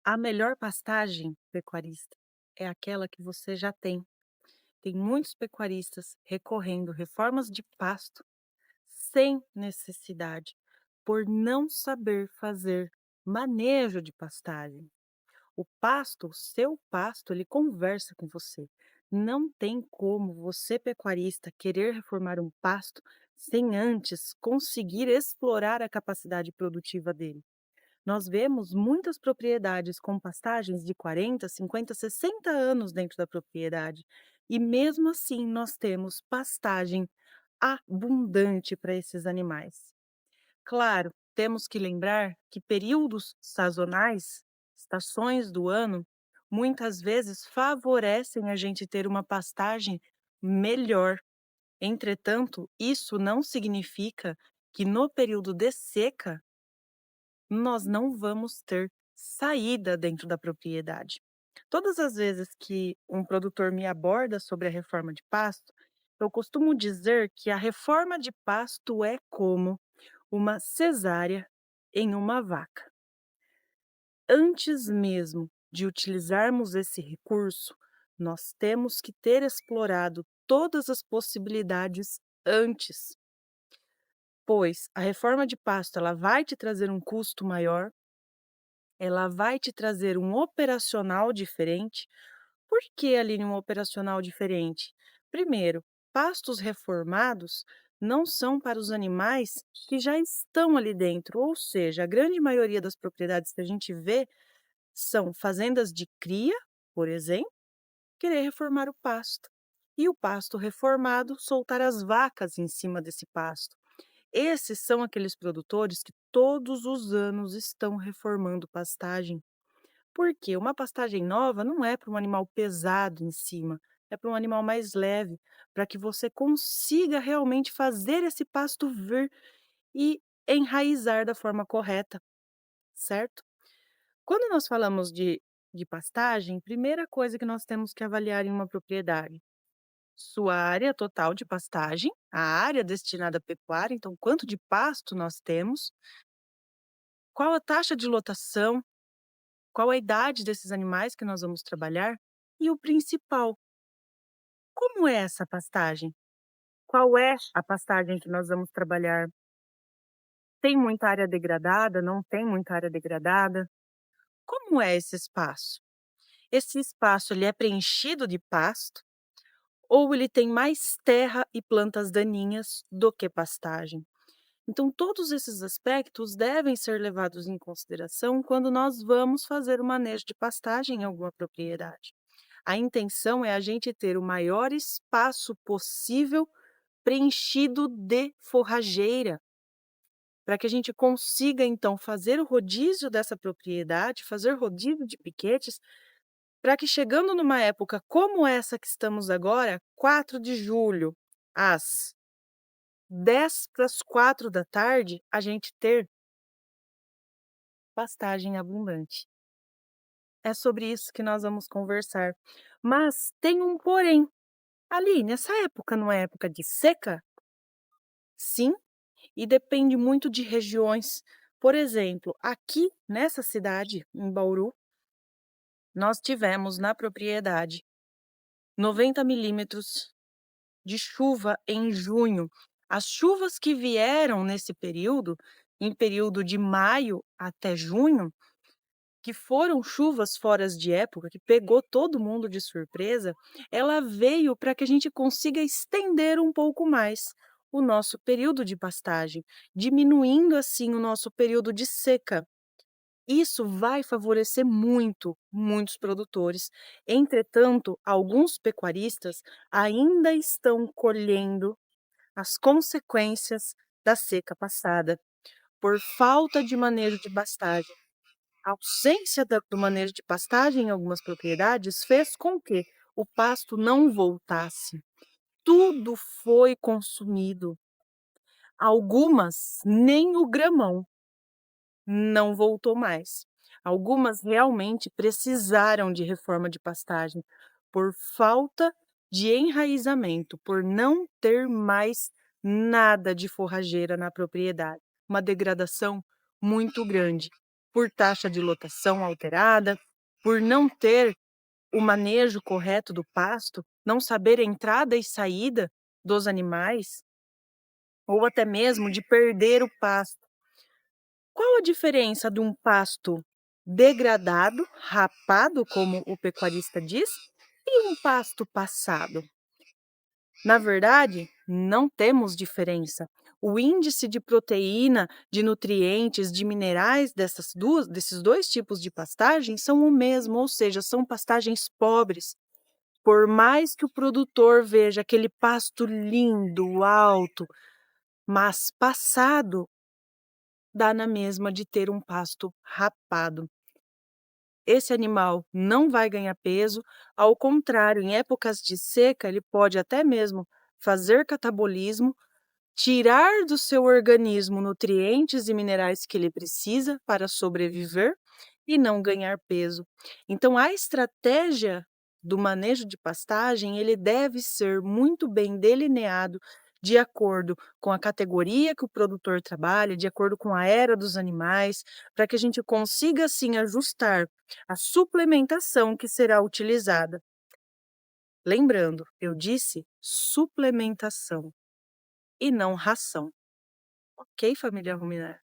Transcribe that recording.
A melhor pastagem pecuarista é aquela que você já tem. Tem muitos pecuaristas recorrendo reformas de pasto sem necessidade, por não saber fazer manejo de pastagem. O pasto, o seu pasto, ele conversa com você. Não tem como você, pecuarista, querer reformar um pasto sem antes conseguir explorar a capacidade produtiva dele. Nós vemos muitas propriedades com pastagens de 40, 50, 60 anos dentro da propriedade. E mesmo assim nós temos pastagem abundante para esses animais. Claro, temos que lembrar que períodos sazonais, estações do ano, muitas vezes favorecem a gente ter uma pastagem melhor. Entretanto, isso não significa que no período de seca nós não vamos ter saída dentro da propriedade. Todas as vezes que um produtor me aborda sobre a reforma de pasto, eu costumo dizer que a reforma de pasto é como uma cesárea em uma vaca. Antes mesmo de utilizarmos esse recurso, nós temos que ter explorado todas as possibilidades antes, pois a reforma de pasto ela vai te trazer um custo maior. Ela vai te trazer um operacional diferente. Por que, Aline, um operacional diferente? Primeiro, pastos reformados não são para os animais que já estão ali dentro, ou seja, a grande maioria das propriedades que a gente vê são fazendas de cria, por exemplo, querer reformar o pasto. E o pasto reformado, soltar as vacas em cima desse pasto. Esses são aqueles produtores que todos os anos estão reformando pastagem, porque uma pastagem nova não é para um animal pesado em cima, é para um animal mais leve, para que você consiga realmente fazer esse pasto vir e enraizar da forma correta, certo? Quando nós falamos de pastagem, primeira coisa que nós temos que avaliar em uma propriedade, sua área total de pastagem, a área destinada à pecuária, então quanto de pasto nós temos, qual a taxa de lotação, qual a idade desses animais que nós vamos trabalhar e o principal, como é essa pastagem? Qual é a pastagem que nós vamos trabalhar? Tem muita área degradada? Não tem muita área degradada? Como é esse espaço? Esse espaço ele é preenchido de pasto ou ele tem mais terra e plantas daninhas do que pastagem? Então, todos esses aspectos devem ser levados em consideração quando nós vamos fazer o manejo de pastagem em alguma propriedade. A intenção é a gente ter o maior espaço possível preenchido de forrageira, para que a gente consiga então fazer o rodízio dessa propriedade, fazer rodízio de piquetes, para que chegando numa época como essa que estamos agora, 4 de julho, às 3:45, a gente ter pastagem abundante. É sobre isso que nós vamos conversar. Mas tem um porém. Ali, nessa época não é época de seca? Sim, e depende muito de regiões. Por exemplo, aqui nessa cidade, em Bauru, nós tivemos na propriedade 90 milímetros de chuva em junho. As chuvas que vieram nesse período, em período de maio até junho, que foram chuvas fora de época, que pegou todo mundo de surpresa, ela veio para que a gente consiga estender um pouco mais o nosso período de pastagem, diminuindo assim o nosso período de seca. Isso vai favorecer muito, muitos produtores. Entretanto, alguns pecuaristas ainda estão colhendo as consequências da seca passada, por falta de manejo de pastagem. A ausência do manejo de pastagem em algumas propriedades fez com que o pasto não voltasse. Tudo foi consumido. Algumas, nem o gramão não voltou mais. Algumas realmente precisaram de reforma de pastagem por falta de enraizamento, por não ter mais nada de forrageira na propriedade. Uma degradação muito grande. por taxa de lotação alterada, por não ter o manejo correto do pasto, não saber a entrada e saída dos animais, ou até mesmo de perder o pasto. Qual a diferença de um pasto degradado, rapado, como o pecuarista diz, e um pasto passado? Na verdade, não temos diferença. O índice de proteína, de nutrientes, de minerais desses dois tipos de pastagem são o mesmo, ou seja, são pastagens pobres. Por mais que o produtor veja aquele pasto lindo, alto, mas passado, dá na mesma de ter um pasto rapado. Esse animal não vai ganhar peso, ao contrário, em épocas de seca, ele pode até mesmo fazer catabolismo, tirar do seu organismo nutrientes e minerais que ele precisa para sobreviver e não ganhar peso. Então, a estratégia do manejo de pastagem, ele deve ser muito bem delineado de acordo com a categoria que o produtor trabalha, de acordo com a era dos animais, para que a gente consiga assim ajustar a suplementação que será utilizada. Lembrando, eu disse suplementação e não ração. Ok, família ruminar?